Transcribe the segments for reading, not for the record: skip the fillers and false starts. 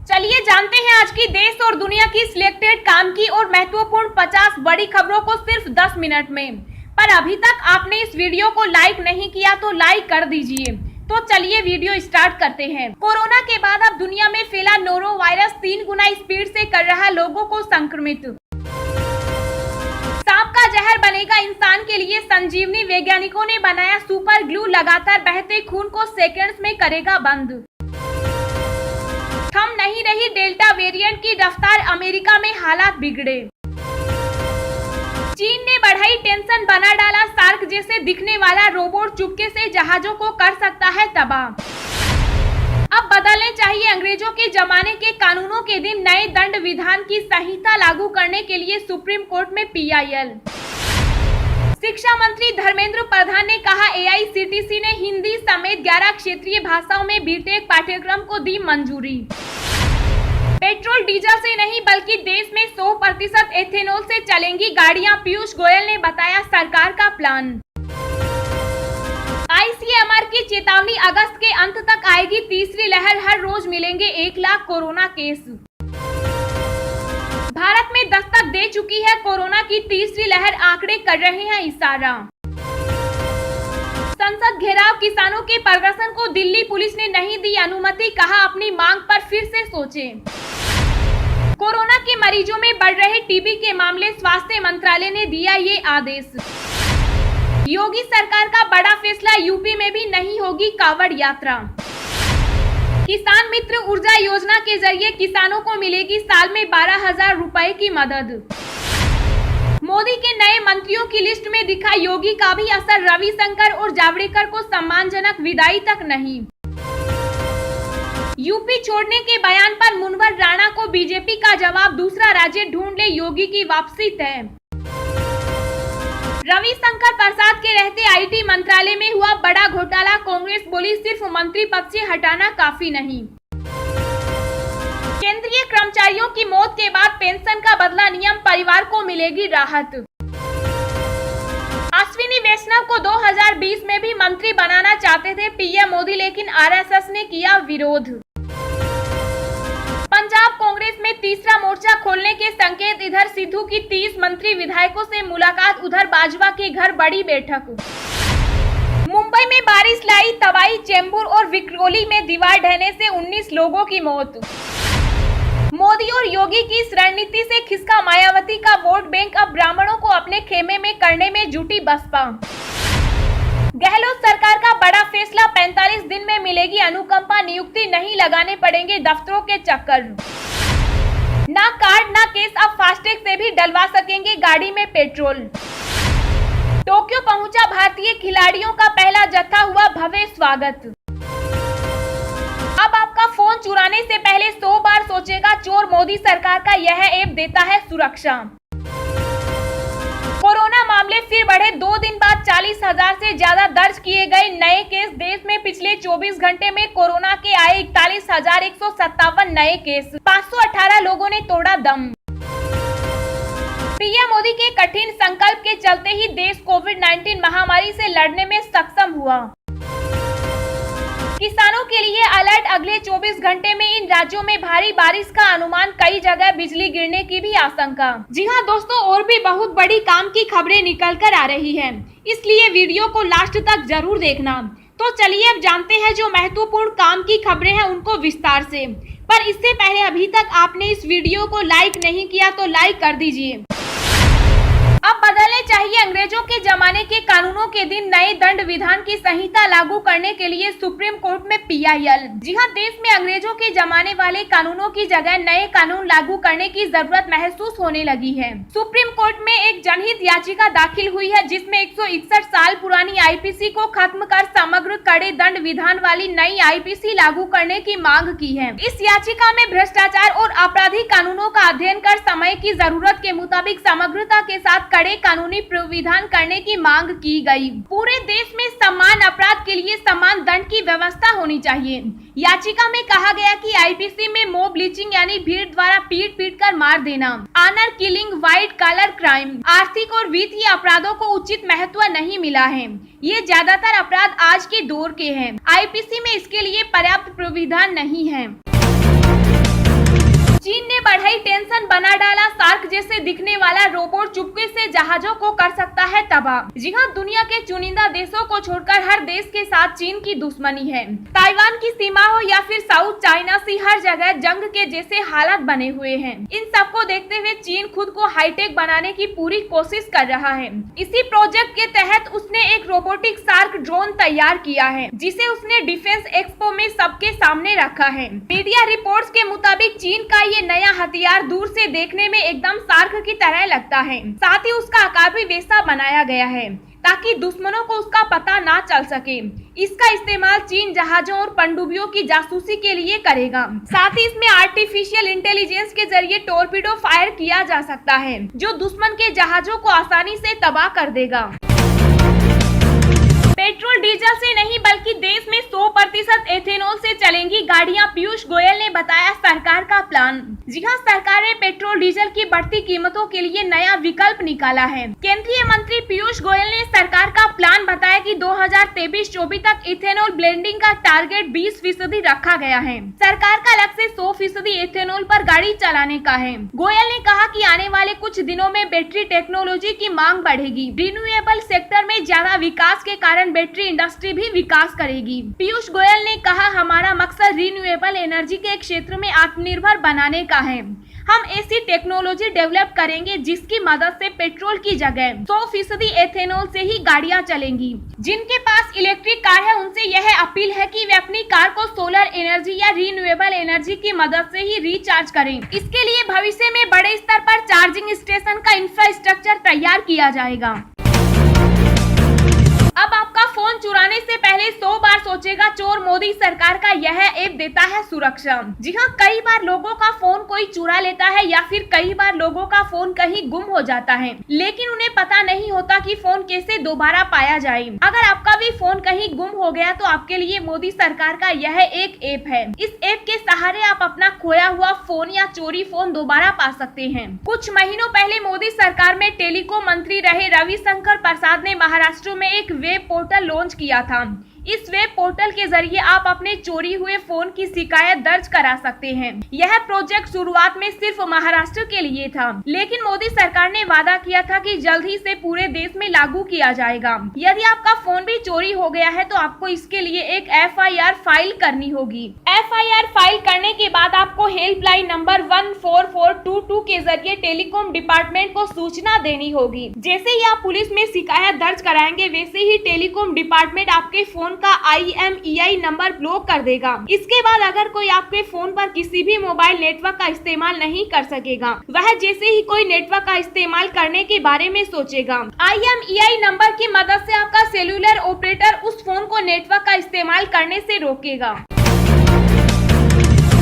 चलिए जानते हैं आज की देश और दुनिया की सिलेक्टेड काम की और महत्वपूर्ण 50 बड़ी खबरों को सिर्फ 10 मिनट में। पर अभी तक आपने इस वीडियो को लाइक नहीं किया तो लाइक कर दीजिए। तो चलिए वीडियो स्टार्ट करते हैं। कोरोना के बाद अब दुनिया में फैला नोरो वायरस 3 गुना स्पीड से कर रहा लोगों को संक्रमित। सांप का जहर बनेगा इंसान के लिए संजीवनी। वैज्ञानिकों ने बनाया सुपर ग्लू, लगातार बहते खून को सेकंड्स में करेगा बंद। थम नहीं रही डेल्टा वेरिएंट की रफ्तार, अमेरिका में हालात बिगड़े। चीन ने बढ़ाई टेंशन, बना डाला शार्क जैसे दिखने वाला रोबोट, चुपके से जहाजों को कर सकता है तबाह। अब बदलने चाहिए अंग्रेजों के जमाने के कानूनों के दिन। नए दंड विधान की संहिता लागू करने के लिए सुप्रीम कोर्ट में PIL। शिक्षा मंत्री धर्मेंद्र प्रधान ने कहा AICTC ने हिंदी समेत 11 क्षेत्रीय भाषाओं में BTech पाठ्यक्रम को दी मंजूरी। पेट्रोल डीजल से नहीं बल्कि देश में 100% एथेनॉल से चलेंगी गाड़ियां, पीयूष गोयल ने बताया सरकार का प्लान। ICMR की चेतावनी, अगस्त के अंत तक आएगी तीसरी लहर, हर रोज मिलेंगे 1 लाख कोरोना केस। भारत में दस्तक दे चुकी है कोरोना की तीसरी लहर, आंकड़े कर रहे हैं इशारा। संसद घेराव, किसानों के प्रदर्शन को दिल्ली पुलिस ने नहीं दी अनुमति, कहा अपनी मांग पर फिर से सोचें। कोरोना के मरीजों में बढ़ रहे TB के मामले, स्वास्थ्य मंत्रालय ने दिया ये आदेश। योगी सरकार का बड़ा फैसला, यूपी में भी नहीं होगी कांवड़ यात्रा। किसान मित्र ऊर्जा योजना के जरिए किसानों को मिलेगी साल में 12,000 रुपए की मदद। मोदी के नए मंत्रियों की लिस्ट में दिखा योगी का भी असर, रविशंकर और जावड़ेकर को सम्मानजनक विदाई तक नहीं। यूपी छोड़ने के बयान पर मुनव्वर राणा को बीजेपी का जवाब, दूसरा राज्य ढूंढ ले, योगी की वापसी तय। रविशंकर प्रसाद के रहते IT मंत्रालय में हुआ बड़ा घोटाला, कांग्रेस बोली सिर्फ मंत्री पद से हटाना काफी नहीं। केंद्रीय कर्मचारियों की मौत के बाद पेंशन का बदला नियम, परिवार को मिलेगी राहत। अश्विनी वैष्णव को 2020 में भी मंत्री बनाना चाहते थे PM मोदी, लेकिन RSS ने किया विरोध। पंजाब कांग्रेस में तीसरा मोर्चा खोलने के संकेत, इधर सिद्धू की 30 मंत्री विधायकों से मुलाकात, उधर बाजवा के घर बड़ी बैठक। मुंबई में बारिश लाई तबाही, चेंबूर और विक्रोली में दीवार ढहने से 19 लोगों की मौत। मोदी और योगी की इस रणनीति से खिसका मायावती का वोट बैंक, अब ब्राह्मणों को अपने खेमे में करने में जुटी बसपा। गहलोत सरकार का बड़ा फैसला, 45 दिन में मिलेगी अनुकंपा नियुक्ति, नहीं लगाने पड़ेंगे दफ्तरों के चक्कर। ना कार्ड ना केस, अब फास्टैग से भी डलवा सकेंगे गाड़ी में पेट्रोल। टोक्यो पहुंचा भारतीय खिलाड़ियों का पहला जत्था, हुआ भव्य स्वागत। अब आपका फोन चुराने से पहले 100 बार सोचेगा चोर, मोदी सरकार का यह ऐप देता है सुरक्षा। कोरोना मामले फिर बढ़े, 2 दिन बाद 40,000 से ज्यादा दर्ज किए गए नए केस। देश में पिछले 24 घंटे में कोरोना के आए 41,157 नए केस, 518 लोगों ने तोड़ा दम। PM मोदी के कठिन संकल्प के चलते ही देश कोविड-19 महामारी से लड़ने में सक्षम हुआ। किसानों के लिए अलर्ट, अगले 24 घंटे में इन राज्यों में भारी बारिश का अनुमान, कई जगह बिजली गिरने की भी आशंका। जी हां दोस्तों, और भी बहुत बड़ी काम की खबरें निकल कर आ रही हैं, इसलिए वीडियो को लास्ट तक जरूर देखना। तो चलिए अब जानते हैं जो महत्वपूर्ण काम की खबरें हैं उनको विस्तार से। पर इससे पहले अभी तक आपने इस वीडियो को लाइक नहीं किया तो लाइक कर दीजिए। अब बदलने चाहिए अंग्रेजों के जमाने के कानूनों के दिन। नए दंड विधान की संहिता लागू करने के लिए सुप्रीम कोर्ट में PIL। जी हां, देश में अंग्रेजों के जमाने वाले कानूनों की जगह नए कानून लागू करने की जरूरत महसूस होने लगी है। सुप्रीम कोर्ट में एक जनहित याचिका दाखिल हुई है, जिसमें 161 साल पुरानी IPC को खत्म कर समग्र कड़े दंड विधान वाली नई IPC लागू करने की मांग की है। इस याचिका में भ्रष्टाचार और आपराधिक कानूनों का अध्ययन कर समय की जरूरत के मुताबिक समग्रता के साथ कड़े कानूनी प्रावधान करने की मांग की गई। पूरे देश में समान अपराध के लिए समान दंड की व्यवस्था होनी चाहिए। याचिका में कहा गया कि IPC में मॉब लिंचिंग यानी भीड़ द्वारा पीट कर मार देना, honour killing, white collar crime, आर्थिक और वित्तीय अपराधों को उचित महत्व नहीं मिला है। ये ज्यादातर अपराध आज के दौर के हैं। IPC में इसके लिए पर्याप्त प्रावधान नहीं है। शार्क जैसे दिखने वाला रोबोट चुपके से जहाजों को कर सकता है तबाह। जी हाँ, दुनिया के चुनिंदा देशों को छोड़कर हर देश के साथ चीन की दुश्मनी है। ताइवान की सीमा हो या फिर साउथ चाइना सी, हर जगह जंग के जैसे हालात बने हुए हैं। इन सबको देखते हुए चीन खुद को हाईटेक बनाने की पूरी कोशिश कर रहा है। इसी प्रोजेक्ट के तहत उसने एक रोबोटिक शार्क ड्रोन तैयार किया है, जिसे उसने डिफेंस एक्सपो में सबके सामने रखा है। मीडिया रिपोर्ट्स के मुताबिक चीन का ये नया हथियार दूर से देखने में एकदम शार्क की तरह लगता है। साथ ही उसका आकार भी वैसा बनाया गया है ताकि दुश्मनों को उसका पता ना चल सके। इसका इस्तेमाल चीन जहाजों और पनडुब्बियों की जासूसी के लिए करेगा। साथ ही इसमें आर्टिफिशियल इंटेलिजेंस के जरिए टॉर्पीडो फायर किया जा सकता है, जो दुश्मन के जहाजों को आसानी से तबाह कर देगा। पेट्रोल डीजल से नहीं बल्कि देश में 100% एथेनॉल से चलेंगी गाड़ियां, पीयूष गोयल ने बताया सरकार का प्लान। जी हां, सरकार ने पेट्रोल डीजल की बढ़ती कीमतों के लिए नया विकल्प निकाला है। केंद्रीय मंत्री पीयूष गोयल ने सरकार का प्लान बताया कि 2023-24 तक इथेनॉल ब्लेंडिंग का टारगेट 20% रखा गया है। सरकार का लक्ष्य 100% एथेनॉल पर गाड़ी चलाने का है। गोयल ने कहा कि आने वाले कुछ दिनों में बैटरी टेक्नोलॉजी की मांग बढ़ेगी। रिन्यूएबल सेक्टर में ज्यादा विकास के कारण बैटरी इंडस्ट्री भी विकास करेगी। पीयूष गोयल ने कहा, हमारा मकसद रिन्यूएबल एनर्जी के क्षेत्र में आत्मनिर्भर बनाने का है। हम ऐसी टेक्नोलॉजी डेवलप करेंगे जिसकी मदद से पेट्रोल की जगह 100% एथेनॉल से ही गाड़ियां चलेंगी। जिनके पास इलेक्ट्रिक कार है उनसे यह अपील है कि वे अपनी कार को सोलर एनर्जी या रिन्यूएबल एनर्जी की मदद से ही रिचार्ज करें। इसके लिए भविष्य में बड़े स्तर पर चार्जिंग स्टेशन का इंफ्रास्ट्रक्चर तैयार किया जाएगा। अब आपका फोन चुराने से पहले 100 बार सोचेगा चोर। मोदी सरकार का यह ऐप देता है सुरक्षा। जी हाँ, कई बार लोगों का फोन कोई चुरा लेता है या फिर कई बार लोगों का फोन कहीं गुम हो जाता है, लेकिन उन्हें पता नहीं होता कि फोन कैसे दोबारा पाया जाए। अगर आपका भी फोन कहीं गुम हो गया तो आपके लिए मोदी सरकार का यह एक ऐप है। इस ऐप के सहारे आप अपना खोया हुआ फोन या चोरी फोन दोबारा पा सकते हैं। कुछ महीनों पहले मोदी सरकार में टेलीकॉम मंत्री रहे रविशंकर प्रसाद ने महाराष्ट्र में एक वेब पोर्टल लॉन्च किया था। इस वेब पोर्टल के जरिए आप अपने चोरी हुए फोन की शिकायत दर्ज करा सकते हैं। यह प्रोजेक्ट शुरुआत में सिर्फ महाराष्ट्र के लिए था, लेकिन मोदी सरकार ने वादा किया था कि जल्द ही इसे पूरे देश में लागू किया जाएगा। यदि आपका फोन भी चोरी हो गया है तो आपको इसके लिए एक FIR फाइल करनी होगी। FIR फाइल करने के बाद आपको हेल्पलाइन नंबर 14422 के जरिए टेलीकॉम डिपार्टमेंट को सूचना देनी होगी। जैसे ही आप पुलिस में शिकायत दर्ज कराएंगे, वैसे ही टेलीकॉम डिपार्टमेंट आपके फोन का IMEI नंबर ब्लॉक कर देगा। इसके बाद अगर कोई आपके फोन पर किसी भी मोबाइल नेटवर्क का इस्तेमाल नहीं कर सकेगा। वह जैसे ही कोई नेटवर्क का इस्तेमाल करने के बारे में सोचेगा, IMEI नंबर की मदद से आपका सेलुलर ऑपरेटर उस फोन को नेटवर्क का इस्तेमाल करने से रोकेगा।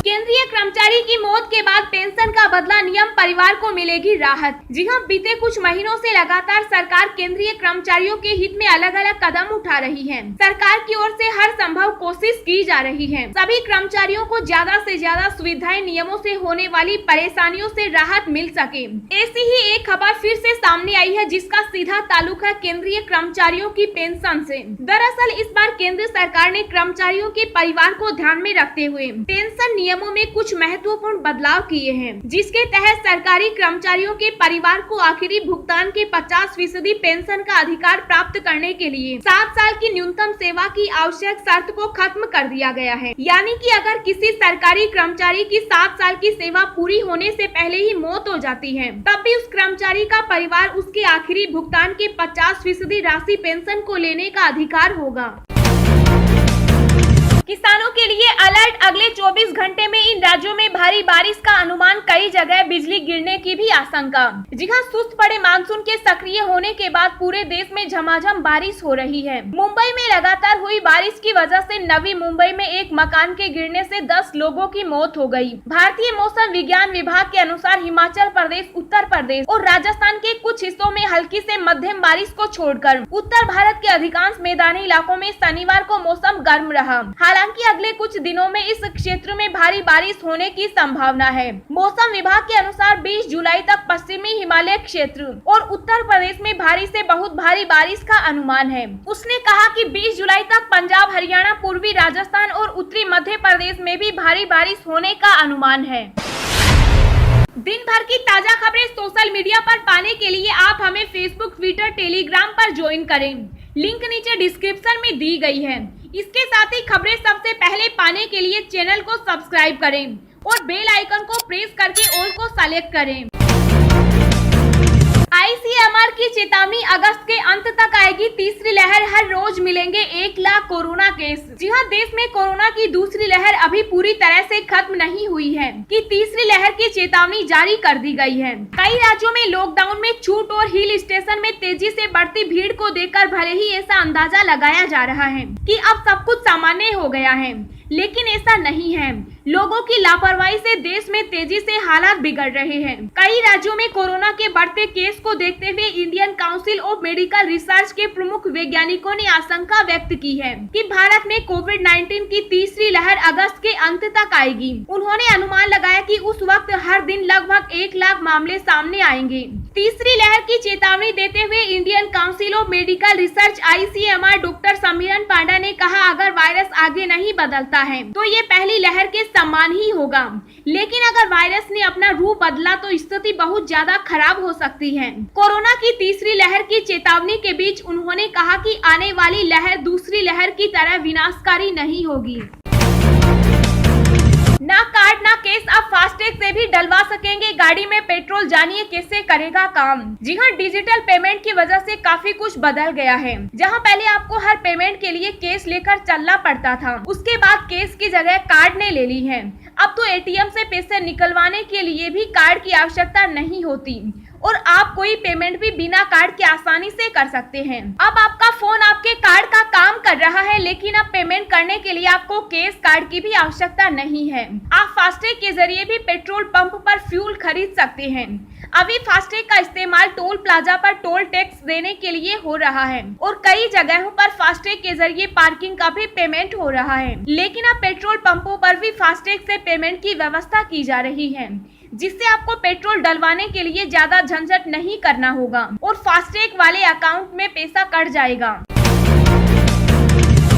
केंद्रीय कर्मचारी की मौत के बाद पेंशन का बदला नियम, परिवार को मिलेगी राहत। जी हां, बीते कुछ महीनों से लगातार सरकार केंद्रीय कर्मचारियों के हित में अलग अलग कदम उठा रही है। सरकार की ओर से हर संभव कोशिश की जा रही है। सभी कर्मचारियों को ज्यादा से ज्यादा सुविधाएं, नियमों से होने वाली परेशानियों से राहत मिल सके। ऐसी ही एक खबर फिर से सामने आई है, जिसका सीधा ताल्लुक है केंद्रीय कर्मचारियों की पेंशन से। दरअसल इस बार केंद्र सरकार ने कर्मचारियों के परिवार को ध्यान में रखते हुए पेंशन नियमों में कुछ महत्वपूर्ण बदलाव किए हैं, जिसके तहत सरकारी कर्मचारियों के परिवार को आखिरी भुगतान के 50% पेंशन का अधिकार प्राप्त करने के लिए 7 साल की न्यूनतम सेवा की आवश्यक शर्त को खत्म कर दिया गया है। यानी कि अगर किसी सरकारी कर्मचारी की 7 साल की सेवा पूरी होने से पहले ही मौत हो जाती है, तब भी उस कर्मचारी का परिवार उसके आखिरी भुगतान के 50% राशि पेंशन को लेने का अधिकार होगा। किसानों के लिए अलर्ट, अगले 24 घंटे में इन राज्यों में भारी बारिश का अनुमान, कई जगह बिजली गिरने की भी आशंका। जी हां, सुस्त पड़े मानसून के सक्रिय होने के बाद पूरे देश में झमाझम बारिश हो रही है। मुंबई में लगातार हुई बारिश की वजह से नवी मुंबई में एक मकान के गिरने से 10 लोगों की मौत हो गई। भारतीय मौसम विज्ञान विभाग के अनुसार हिमाचल प्रदेश, उत्तर प्रदेश और राजस्थान के कुछ हिस्सों में हल्की से मध्यम बारिश को छोड़कर उत्तर भारत के अधिकांश मैदानी इलाकों में शनिवार को मौसम गर्म रहा। हालांकि अगले कुछ दिनों में इस क्षेत्र में भारी बारिश होने की संभावना है। मौसम विभाग के अनुसार 20 जुलाई तक पश्चिमी हिमालय क्षेत्र और उत्तर प्रदेश में भारी से बहुत भारी बारिश का अनुमान है। उसने कहा कि 20 जुलाई तक पंजाब, हरियाणा, पूर्वी राजस्थान और उत्तरी मध्य प्रदेश में भी भारी बारिश होने का अनुमान है। दिन भर की ताजा खबरें सोशल मीडिया पर पाने के लिए आप हमें फेसबुक, ट्विटर, टेलीग्राम पर ज्वाइन करें। लिंक नीचे डिस्क्रिप्शन में दी गई है। इसके साथ ही खबरें सबसे पहले पाने के लिए चैनल को सब्सक्राइब करें और बेल आइकन को प्रेस करके ऑल को सेलेक्ट करें। आईसीएमआर की चेतावनी, अगस्त के अंत तक आएगी तीसरी लहर, हर रोज मिलेंगे 1 लाख कोरोना केस। जी हां, देश में कोरोना की दूसरी लहर अभी पूरी तरह से खत्म नहीं हुई है कि तीसरी लहर की चेतावनी जारी कर दी गई है। कई राज्यों में लॉकडाउन में छूट और हिल स्टेशन में तेजी से बढ़ती भीड़ को देखकर भले ही ऐसा अंदाजा लगाया जा रहा है कि अब सब कुछ सामान्य हो गया है, लेकिन ऐसा नहीं है। लोगों की लापरवाही से देश में तेजी से हालात बिगड़ रहे हैं। कई राज्यों में कोरोना के बढ़ते केस को देखते हुए Indian council of medical research के प्रमुख वैज्ञानिकों ने आशंका व्यक्त की है कि भारत में कोविड-19 की तीसरी लहर अगस्त के अंत तक आएगी। उन्होंने अनुमान लगाया कि उस वक्त हर दिन लगभग 1 लाख मामले सामने आएंगे। तीसरी लहर की चेतावनी देते हुए Indian council of medical research ICMR doctor Samiran Panda ने कहा, अगर वायरस आगे नहीं बदलता है तो ये पहली लहर के समान ही होगा, लेकिन अगर वायरस ने अपना रूप बदला तो स्थिति बहुत ज्यादा खराब हो सकती है। कोरोना की तीसरी लहर की चेतावनी के बीच उन्होंने कहा कि आने वाली लहर दूसरी लहर की तरह विनाशकारी नहीं होगी। ना कार्ड ना केस, अब फास्टैग से भी डलवा सकेंगे गाड़ी में पेट्रोल, जानिए कैसे करेगा काम। जी हां, डिजिटल पेमेंट की वजह से काफी कुछ बदल गया है। जहां पहले आपको हर पेमेंट के लिए कैश लेकर चलना पड़ता था, उसके बाद कैश की जगह कार्ड ने ले ली है। अब तो एटीएम से पैसे निकलवाने के लिए भी कार्ड की आवश्यकता नहीं होती और आप कोई पेमेंट भी बिना कार्ड के आसानी से कर सकते हैं। अब आपका फोन आपके कार्ड का काम कर रहा है, लेकिन अब पेमेंट करने के लिए आपको कैश कार्ड की भी आवश्यकता नहीं है। आप फास्टैग के जरिए भी पेट्रोल पंप पर फ्यूल खरीद सकते हैं। अभी फास्टैग का इस्तेमाल टोल प्लाजा पर टोल टैक्स देने के लिए हो रहा है और कई जगहों पर फास्टैग के जरिए पार्किंग का भी पेमेंट हो रहा है। लेकिन अब पेट्रोल पंपों पर भी फास्टैग से पेमेंट की व्यवस्था की जा रही है, जिससे आपको पेट्रोल डलवाने के लिए ज्यादा झंझट नहीं करना होगा और फास्टैग वाले अकाउंट में पैसा कट जाएगा।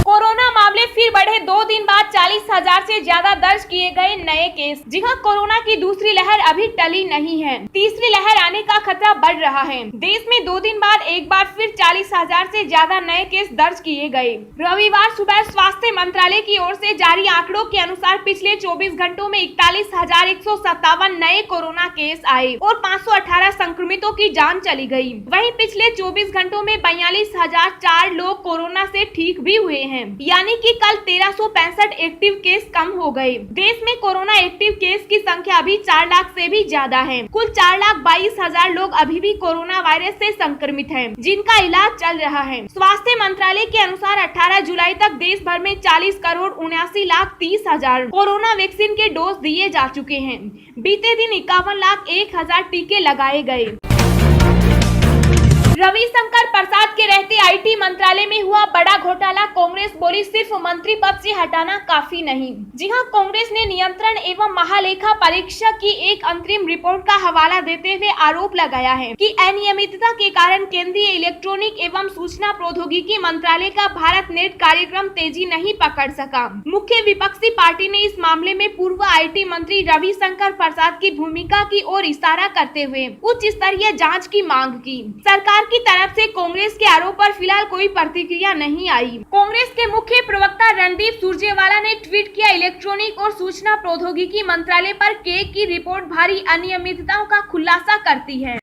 कोरोना मामले फिर बढ़े, 2 दिन बाद 40,000 से ज्यादा दर्ज किए गए नए केस। जी हां, कोरोना की दूसरी लहर अभी टली नहीं है, तीसरी लहर आने का खतरा बढ़ रहा है। देश में 2 दिन बाद एक बार फिर 40,000 से ज्यादा नए केस दर्ज किए गए। रविवार सुबह स्वास्थ्य मंत्रालय की ओर से जारी आंकड़ों के अनुसार पिछले 24 घंटों में 41,157 नए कोरोना केस आए और 518 संक्रमितों की जान चली गयी। वहीं पिछले 24 घंटों में 42,004 लोग कोरोना से ठीक भी हुए हैं, यानी कि कल 1365 एक्टिव केस कम हो गए। देश में कोरोना एक्टिव केस की संख्या अभी 4 लाख से भी ज्यादा है। कुल 4,22,000 लोग अभी भी कोरोना वायरस से संक्रमित हैं, जिनका इलाज चल रहा है। स्वास्थ्य मंत्रालय के अनुसार 18 जुलाई तक देश भर में 40,79,30,000 कोरोना वैक्सीन के डोज दिए जा चुके हैं। बीते दिन 51,01,000 टीके लगाए गए। रविशंकर प्रसाद के रहते आईटी मंत्रालय में हुआ बड़ा घोटाला, कांग्रेस बोली सिर्फ मंत्री पद से हटाना काफी नहीं। जी हां, कांग्रेस ने नियंत्रण एवं महालेखा परीक्षक की एक अंतरिम रिपोर्ट का हवाला देते हुए आरोप लगाया है कि अनियमितता के कारण केंद्रीय इलेक्ट्रॉनिक एवं सूचना प्रौद्योगिकी मंत्रालय का भारत नेट कार्यक्रम तेजी नहीं पकड़ सका। मुख्य विपक्षी पार्टी ने इस मामले में पूर्व आईटी मंत्री रविशंकर प्रसाद की भूमिका की ओर इशारा करते हुए उच्च स्तरीय जाँच की मांग की। सरकार की तरफ से कांग्रेस के आरोप पर फिलहाल कोई प्रतिक्रिया नहीं आई। कांग्रेस के मुख्य प्रवक्ता रणदीप सुरजेवाला ने ट्वीट किया, इलेक्ट्रॉनिक और सूचना प्रौद्योगिकी मंत्रालय पर के की रिपोर्ट भारी अनियमितताओं का खुलासा करती है।